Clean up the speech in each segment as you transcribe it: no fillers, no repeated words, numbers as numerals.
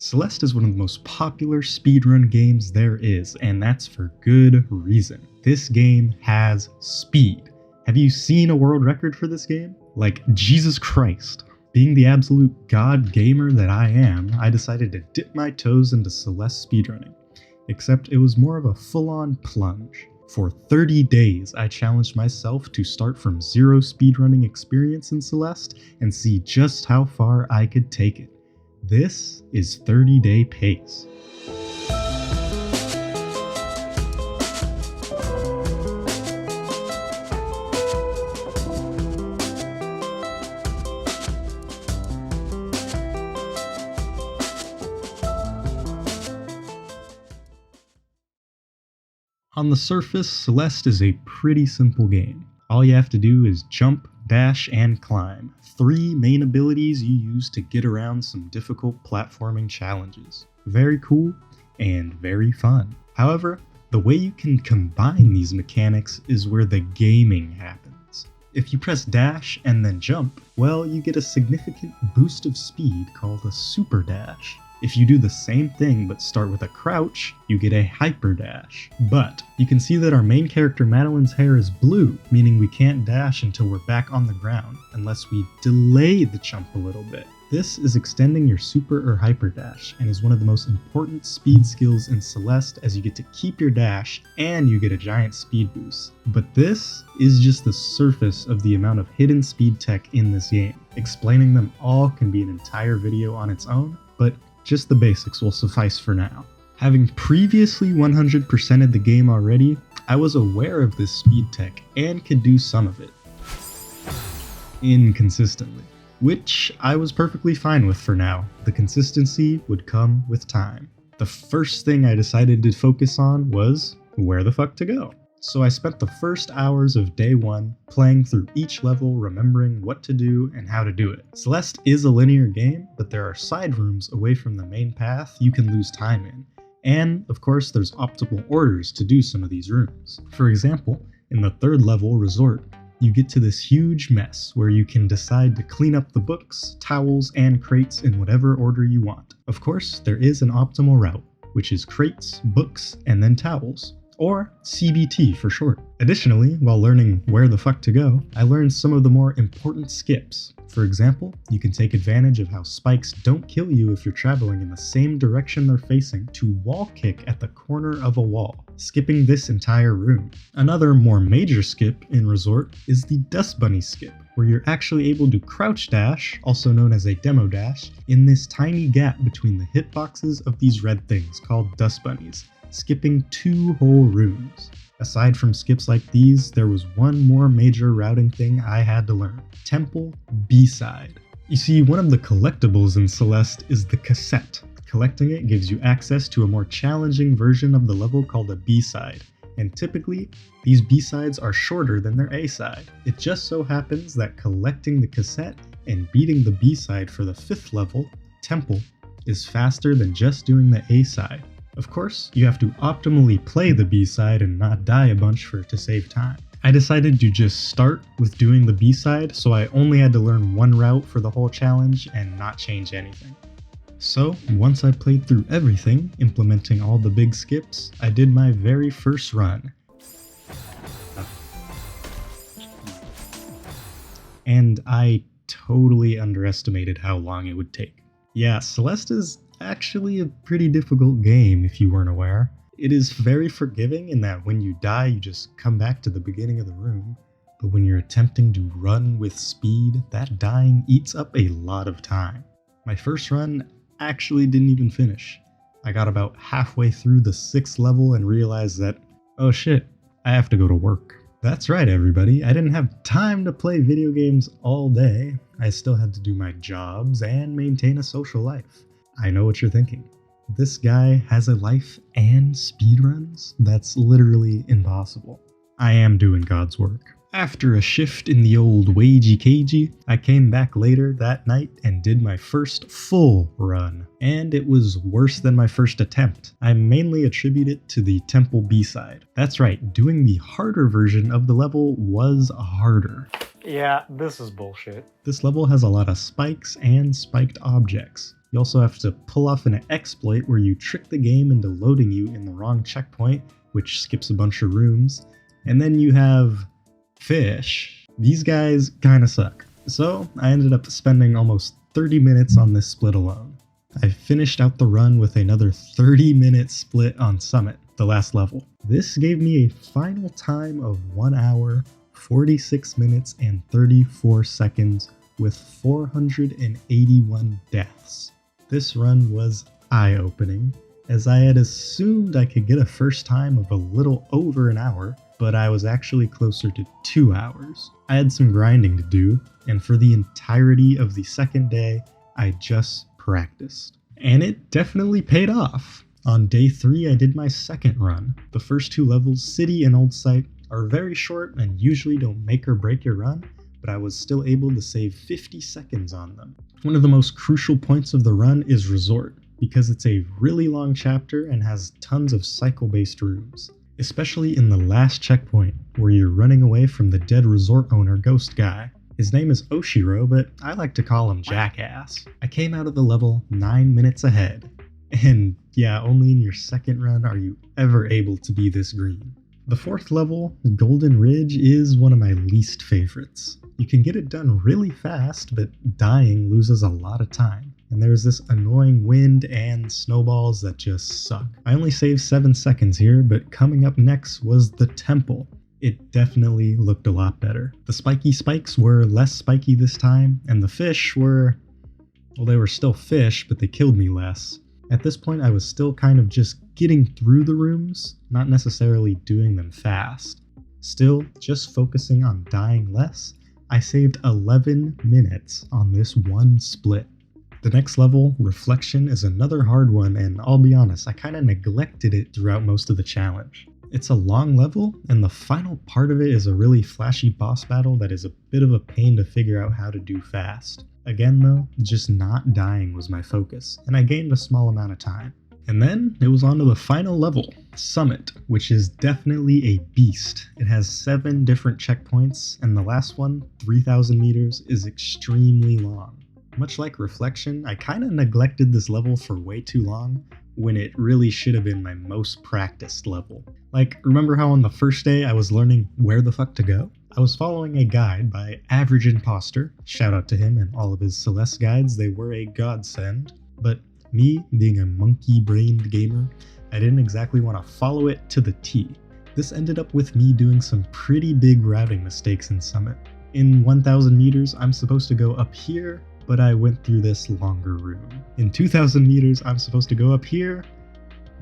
Celeste is one of the most popular speedrun games there is, and that's for good reason. This game has speed. Have you seen a world record for this game? Like, Jesus Christ. Being the absolute god gamer that I am, I decided to dip my toes into Celeste speedrunning. Except it was more of a full-on plunge. For 30 days, I challenged myself to start from zero speedrunning experience in Celeste and see just how far I could take it. This is 30-day pace. On the surface, Celeste is a pretty simple game. All you have to do is jump, dash, and climb. 3 main abilities you use to get around some difficult platforming challenges. Very cool and very fun. However, the way you can combine these mechanics is where the gaming happens. If you press dash and then jump, well, you get a significant boost of speed called a super dash. If you do the same thing but start with a crouch, you get a hyper dash. But you can see that our main character Madeline's hair is blue, meaning we can't dash until we're back on the ground, unless we delay the jump a little bit. This is extending your super or hyper dash, and is one of the most important speed skills in Celeste, as you get to keep your dash and you get a giant speed boost. But this is just the surface of the amount of hidden speed tech in this game. Explaining them all can be an entire video on its own, but just the basics will suffice for now. Having previously 100%ed the game already, I was aware of this speed tech and could do some of it. Inconsistently. Which I was perfectly fine with for now. The consistency would come with time. The first thing I decided to focus on was where the fuck to go. So I spent the first hours of day 1 playing through each level, remembering what to do and how to do it. Celeste is a linear game, but there are side rooms away from the main path you can lose time in. And, of course, there's optimal orders to do some of these rooms. For example, in the 3rd level, Resort, you get to this huge mess where you can decide to clean up the books, towels, and crates in whatever order you want. Of course, there is an optimal route, which is crates, books, and then towels. Or CBT for short. Additionally, while learning where the fuck to go, I learned some of the more important skips. For example, you can take advantage of how spikes don't kill you if you're traveling in the same direction they're facing to wall kick at the corner of a wall, skipping this entire room. Another more major skip in Resort is the Dust Bunny skip, where you're actually able to crouch dash, also known as a demo dash, in this tiny gap between the hitboxes of these red things called Dust Bunnies, skipping 2 whole rooms. Aside from skips like these, there was one more major routing thing I had to learn. Temple B-side. You see, one of the collectibles in Celeste is the cassette. Collecting it gives you access to a more challenging version of the level called a B-side, and typically, these B-sides are shorter than their A-side. It just so happens that collecting the cassette and beating the B-side for the 5th level, Temple, is faster than just doing the A-side. Of course, you have to optimally play the B-side and not die a bunch for it to save time. I decided to just start with doing the B-side, so I only had to learn one route for the whole challenge and not change anything. So, once I played through everything, implementing all the big skips, I did my very first run. And I totally underestimated how long it would take. Yeah, Celeste is actually a pretty difficult game if you weren't aware. It is very forgiving in that when you die, you just come back to the beginning of the room. But when you're attempting to run with speed, that dying eats up a lot of time. My first run actually didn't even finish. I got about halfway through the 6th level and realized that, oh shit, I have to go to work. That's right, everybody. I didn't have time to play video games all day. I still had to do my jobs and maintain a social life. I know what you're thinking. This guy has a life and speedruns? That's literally impossible. I am doing God's work. After a shift in the old wagey cagey, I came back later that night and did my first full run. And it was worse than my first attempt. I mainly attribute it to the Temple B-side. That's right, doing the harder version of the level was harder. Yeah, this is bullshit. This level has a lot of spikes and spiked objects. You also have to pull off an exploit where you trick the game into loading you in the wrong checkpoint, which skips a bunch of rooms. And then you have fish. These guys kinda suck. So I ended up spending almost 30 minutes on this split alone. I finished out the run with another 30-minute split on Summit, the last level. This gave me a final time of 1 hour, 46 minutes, and 34 seconds with 481 deaths. This run was eye-opening, as I had assumed I could get a first time of a little over an hour, but I was actually closer to 2 hours. I had some grinding to do, and for the entirety of the second day, I just practiced. And it definitely paid off. On day 3, I did my second run. The first 2 levels, City and Old Site, are very short and usually don't make or break your run, but I was still able to save 50 seconds on them. One of the most crucial points of the run is Resort, because it's a really long chapter and has tons of cycle-based rooms, especially in the last checkpoint where you're running away from the dead resort owner ghost guy. His name is Oshiro, but I like to call him Jackass. I came out of the level 9 minutes ahead, and yeah, only in your second run are you ever able to be this green. The 4th level, Golden Ridge, is one of my least favorites. You can get it done really fast, but dying loses a lot of time. And there's this annoying wind and snowballs that just suck. I only saved 7 seconds here, but coming up next was the Temple. It definitely looked a lot better. The spiky spikes were less spiky this time, and the fish were, well, they were still fish, but they killed me less. At this point, I was still kind of just getting through the rooms, not necessarily doing them fast. Still, just focusing on dying less, I saved 11 minutes on this one split. The next level, Reflection, is another hard one, and I'll be honest, I kinda neglected it throughout most of the challenge. It's a long level, and the final part of it is a really flashy boss battle that is a bit of a pain to figure out how to do fast. Again though, just not dying was my focus, and I gained a small amount of time. And then it was on to the final level, Summit, which is definitely a beast. It has 7 different checkpoints, and the last one, 3,000 meters, is extremely long. Much like Reflection, I kinda neglected this level for way too long, when it really should have been my most practiced level. Like, remember how on the first day I was learning where the fuck to go? I was following a guide by Average Imposter, shout out to him and all of his Celeste guides, they were a godsend, but me, being a monkey-brained gamer, I didn't exactly want to follow it to the T. This ended up with me doing some pretty big routing mistakes in Summit. In 1,000 meters, I'm supposed to go up here, but I went through this longer room. In 2,000 meters, I'm supposed to go up here,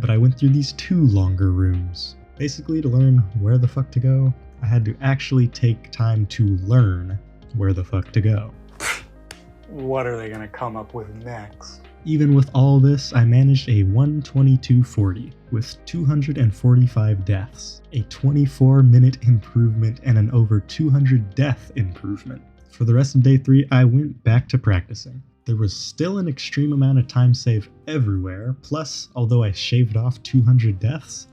but I went through these 2 longer rooms. Basically, to learn where the fuck to go, I had to actually take time to learn where the fuck to go. What are they gonna come up with next? Even with all this, I managed a 1:22:40 with 245 deaths, a 24-minute improvement, and an over 200 death improvement. For the rest of day 3, I went back to practicing. There was still an extreme amount of time saved everywhere, plus, although I shaved off 200 deaths,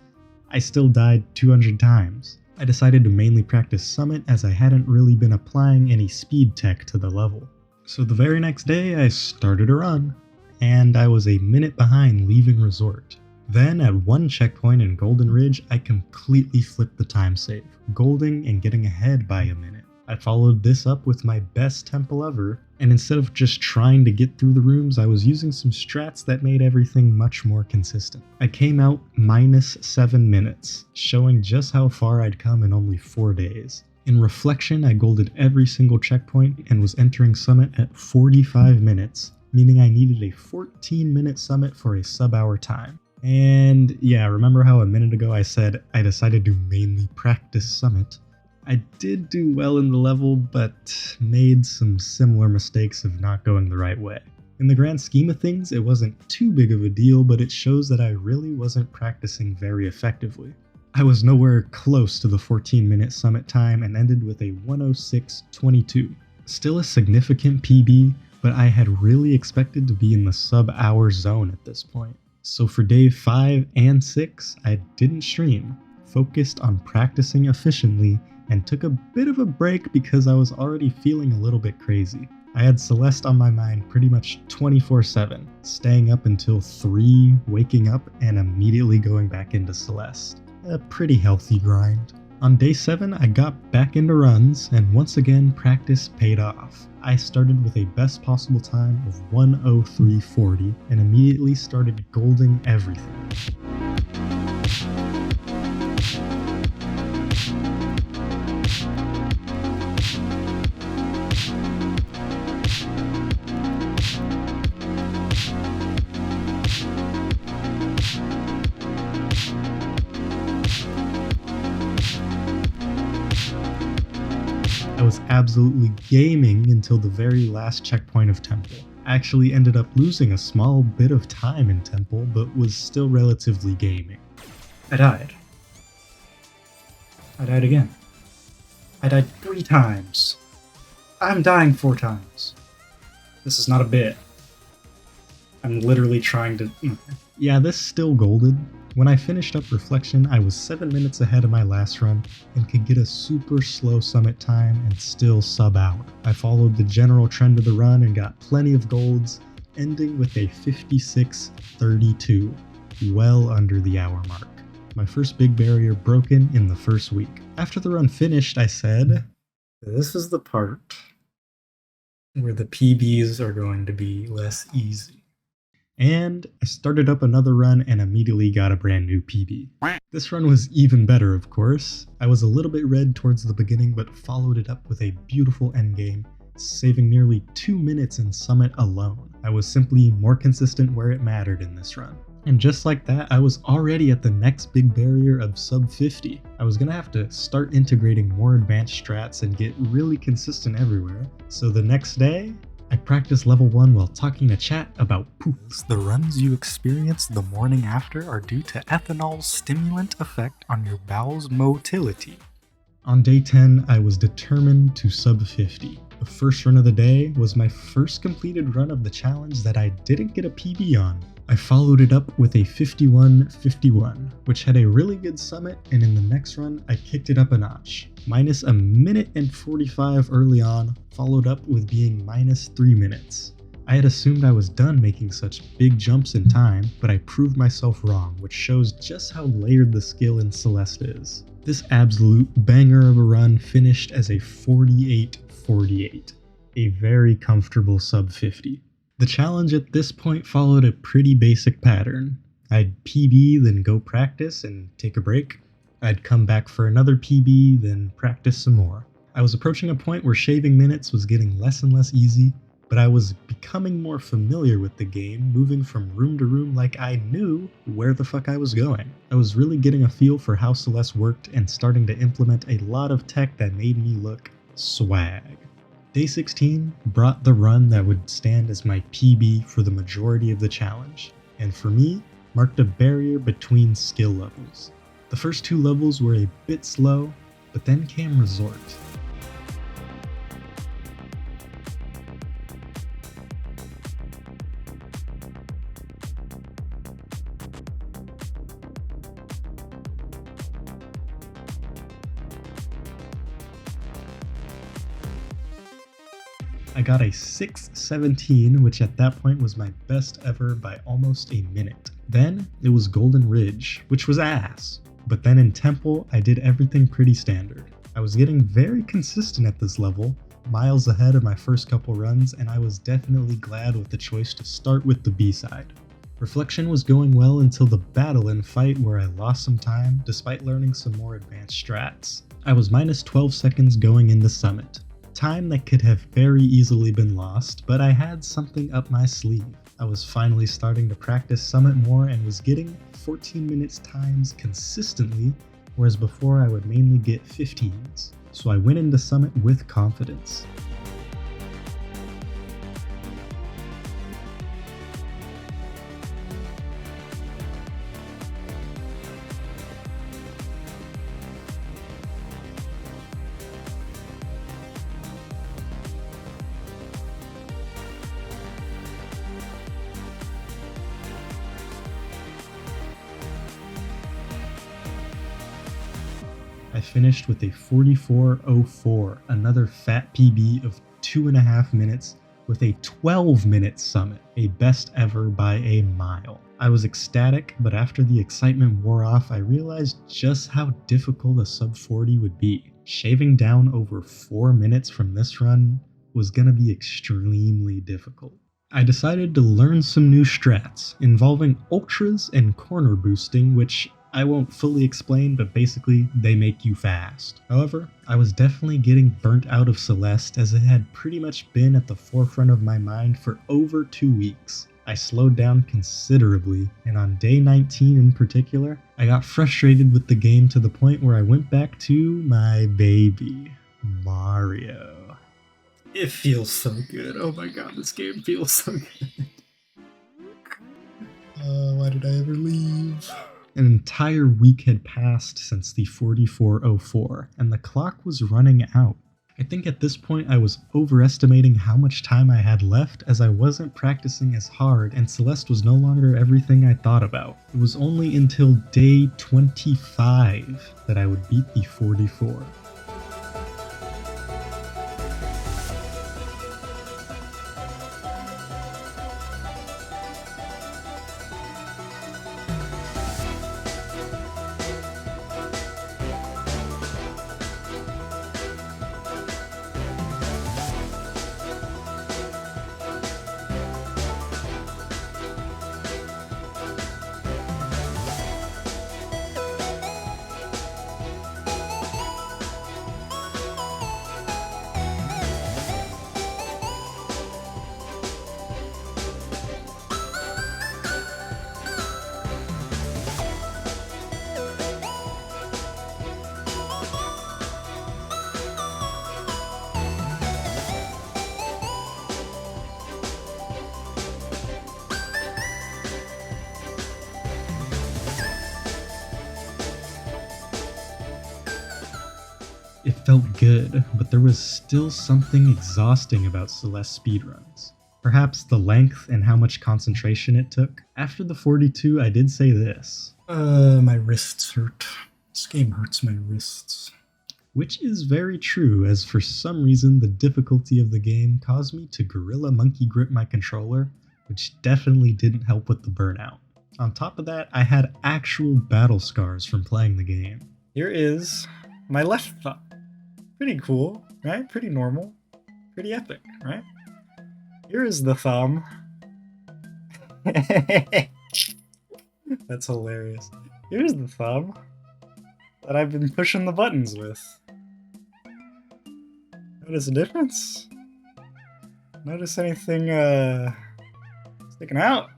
I still died 200 times. I decided to mainly practice Summit as I hadn't really been applying any speed tech to the level. So the very next day, I started a run, and I was a minute behind leaving Resort. Then at one checkpoint in Golden Ridge, I completely flipped the time save, golding and getting ahead by a minute. I followed this up with my best temple ever, and instead of just trying to get through the rooms, I was using some strats that made everything much more consistent. I came out minus 7 minutes, showing just how far I'd come in only 4 days. In Reflection, I golded every single checkpoint and was entering Summit at 45 minutes, meaning I needed a 14-minute Summit for a sub-hour time. And yeah, remember how a minute ago I said I decided to mainly practice Summit? I did do well in the level, but made some similar mistakes of not going the right way. In the grand scheme of things, it wasn't too big of a deal, but it shows that I really wasn't practicing very effectively. I was nowhere close to the 14-minute Summit time and ended with a 1:06:22. Still a significant PB, but I had really expected to be in the sub-hour zone at this point. So for day 5 and 6, I didn't stream, focused on practicing efficiently, and took a bit of a break because I was already feeling a little bit crazy. I had Celeste on my mind pretty much 24/7, staying up until 3, waking up, and immediately going back into Celeste. A pretty healthy grind. On day 7, I got back into runs, and once again, practice paid off. I started with a best possible time of 1:03:40 and immediately started golding everything. I was absolutely gaming until the very last checkpoint of Temple. I actually ended up losing a small bit of time in Temple, but was still relatively gaming. I died. I died again. I died 3 times. I'm dying 4 times. This is not a bit. I'm literally trying to... Yeah, this still golded. When I finished up Reflection, I was 7 minutes ahead of my last run and could get a super slow summit time and still sub out. I followed the general trend of the run and got plenty of golds, ending with a 56:32, well under the hour mark. My first big barrier broken in the first week. After the run finished, I said, This is the part where the PBs are going to be less easy. And I started up another run and immediately got a brand new PB. This run was even better, of course. I was a little bit red towards the beginning, but followed it up with a beautiful endgame, saving nearly 2 minutes in Summit alone. I was simply more consistent where it mattered in this run. And just like that, I was already at the next big barrier of sub 50. I was gonna have to start integrating more advanced strats and get really consistent everywhere. So the next day, I practiced level 1 while talking to chat about poops. The runs you experience the morning after are due to ethanol's stimulant effect on your bowel's motility. On day 10, I was determined to sub 50. The first run of the day was my first completed run of the challenge that I didn't get a PB on. I followed it up with a 51:51, which had a really good summit, and in the next run, I kicked it up a notch. Minus a minute and 45 early on, followed up with being minus 3 minutes. I had assumed I was done making such big jumps in time, but I proved myself wrong, which shows just how layered the skill in Celeste is. This absolute banger of a run finished as a 48:48, a very comfortable sub 50. The challenge at this point followed a pretty basic pattern. I'd PB, then go practice and take a break. I'd come back for another PB, then practice some more. I was approaching a point where shaving minutes was getting less and less easy, but I was becoming more familiar with the game, moving from room to room like I knew where the fuck I was going. I was really getting a feel for how Celeste worked and starting to implement a lot of tech that made me look swag. Day 16 brought the run that would stand as my PB for the majority of the challenge, and for me, marked a barrier between skill levels. The first 2 levels were a bit slow, but then came Resort. I got a 6:17, which at that point was my best ever by almost a minute. Then it was Golden Ridge, which was ass. But then in Temple, I did everything pretty standard. I was getting very consistent at this level, miles ahead of my first couple runs, and I was definitely glad with the choice to start with the B-side. Reflection was going well until the battle and fight where I lost some time despite learning some more advanced strats. I was minus 12 seconds going into Summit. Time that could have very easily been lost, but I had something up my sleeve. I was finally starting to practice Summit more and was getting 14 minutes times consistently, whereas before I would mainly get 15s. So I went into Summit with confidence. I finished with a 44:04, another fat PB of 2.5 minutes, with a 12-minute summit, a best ever by a mile. I was ecstatic, but after the excitement wore off, I realized just how difficult a sub 40 would be. Shaving down over 4 minutes from this run was gonna be extremely difficult. I decided to learn some new strats involving ultras and corner boosting, which I won't fully explain, but basically they make you fast. However, I was definitely getting burnt out of Celeste as it had pretty much been at the forefront of my mind for over 2 weeks. I slowed down considerably, and on day 19 in particular, I got frustrated with the game to the point where I went back to my baby, Mario. It feels so good. Oh my god, this game feels so good. Why did I ever leave? An entire week had passed since the 4404, and the clock was running out. I think at this point I was overestimating how much time I had left, as I wasn't practicing as hard and Celeste was no longer everything I thought about. It was only until day 25 that I would beat the 44. It felt good, but there was still something exhausting about Celeste speedruns. Perhaps the length and how much concentration it took. After the 42, I did say this. My wrists hurt. This game hurts my wrists. Which is very true, as for some reason the difficulty of the game caused me to gorilla monkey grip my controller, which definitely didn't help with the burnout. On top of that, I had actual battle scars from playing the game. Here is my left thumb. Pretty cool, right? Pretty normal. Pretty epic, right? Here is the thumb. That's hilarious. Here's the thumb that I've been pushing the buttons with. Notice a difference? Notice anything sticking out?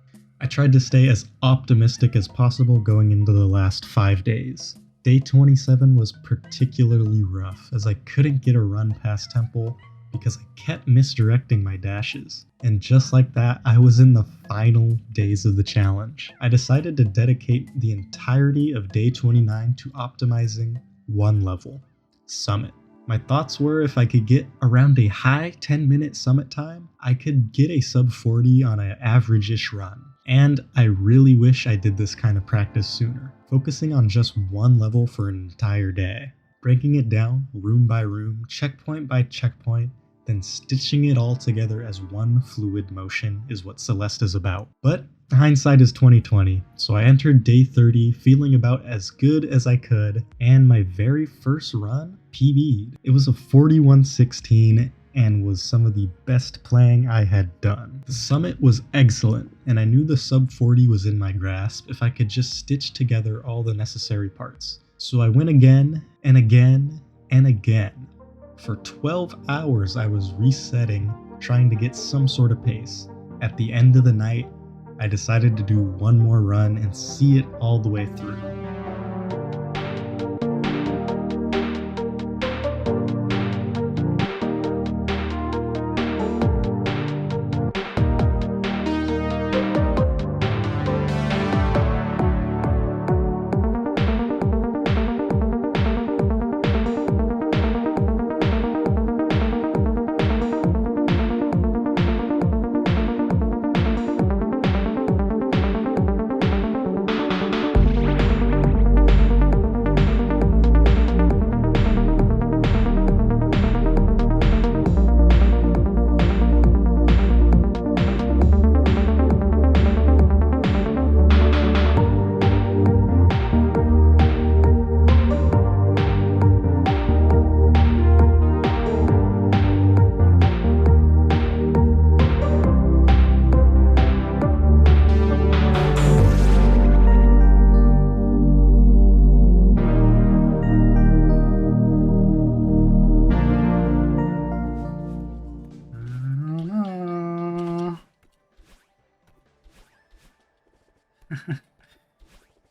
I tried to stay as optimistic as possible going into the last 5 days. Day 27 was particularly rough, as I couldn't get a run past Temple because I kept misdirecting my dashes. And just like that, I was in the final days of the challenge. I decided to dedicate the entirety of day 29 to optimizing one level, Summit. My thoughts were if I could get around a high 10-minute summit time, I could get a sub 40 on an average-ish run. And I really wish I did this kind of practice sooner, focusing on just one level for an entire day, breaking it down room by room, checkpoint by checkpoint, then stitching it all together as one fluid motion is what Celeste is about. But hindsight is 2020, so I entered day 30 feeling about as good as I could, and my very first run PB'd. It was a 41:16 and was some of the best playing I had done. The summit was excellent, and I knew the sub 40 was in my grasp if I could just stitch together all the necessary parts. So I went again, and again, and again. For 12 hours I was resetting, trying to get some sort of pace. At the end of the night, I decided to do one more run and see it all the way through.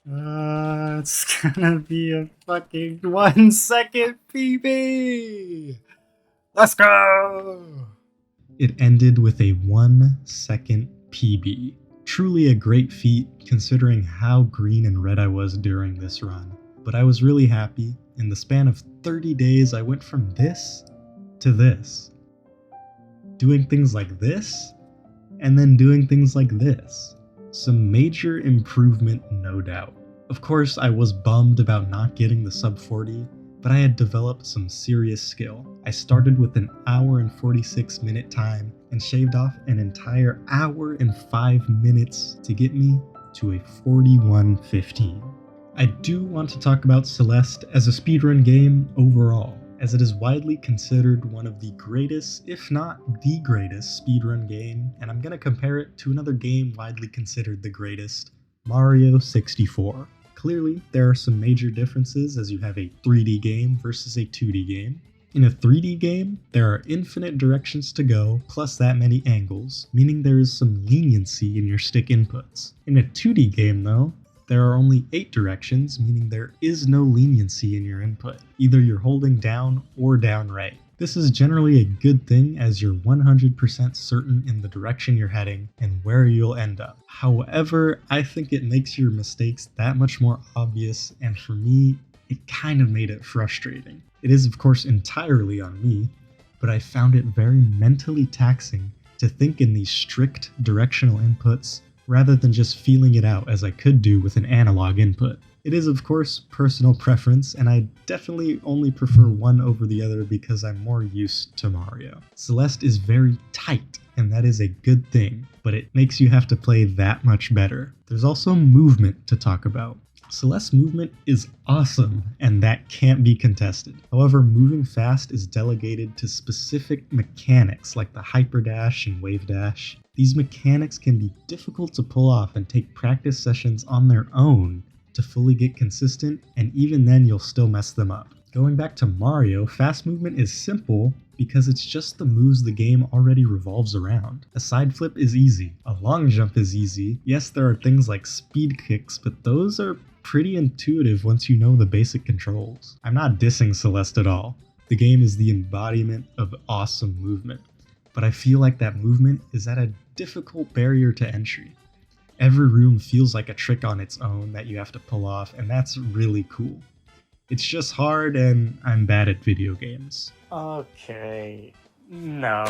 It's gonna be a fucking 1 second PB! Let's go! It ended with a 1 second PB. Truly a great feat considering how green and red I was during this run. But I was really happy. In the span of 30 days, I went from this to this. Doing things like this, and then doing things like this. Some major improvement, no doubt. Of course, I was bummed about not getting the sub 40, but I had developed some serious skill. I started with an hour and 46 minute time and shaved off an entire hour and 5 minutes to get me to a 41:15. I do want to talk about Celeste as a speedrun game overall, as it is widely considered one of the greatest, if not the greatest, speedrun game, and I'm gonna compare it to another game widely considered the greatest, Mario 64. Clearly, there are some major differences as you have a 3D game versus a 2D game. In a 3D game, there are infinite directions to go, plus that many angles, meaning there is some leniency in your stick inputs. In a 2D game though, there are only 8 directions, meaning there is no leniency in your input. Either you're holding down or down right. This is generally a good thing as you're 100% certain in the direction you're heading and where you'll end up. However, I think it makes your mistakes that much more obvious, and for me, it kind of made it frustrating. It is of course entirely on me, but I found it very mentally taxing to think in these strict directional inputs rather than just feeling it out as I could do with an analog input. It is of course personal preference, and I definitely only prefer one over the other because I'm more used to Mario. Celeste is very tight, and that is a good thing, but it makes you have to play that much better. There's also movement to talk about. Celeste's movement is awesome, and that can't be contested. However, moving fast is delegated to specific mechanics like the hyper dash and wave dash. These mechanics can be difficult to pull off and take practice sessions on their own to fully get consistent, and even then you'll still mess them up. Going back to Mario, fast movement is simple because it's just the moves the game already revolves around. A side flip is easy, a long jump is easy. Yes, there are things like speed kicks, but those are pretty intuitive once you know the basic controls. I'm not dissing Celeste at all. The game is the embodiment of awesome movement, but I feel like that movement is at a difficult barrier to entry. Every room feels like a trick on its own that you have to pull off, and that's really cool. It's just hard, and I'm bad at video games. Okay. No.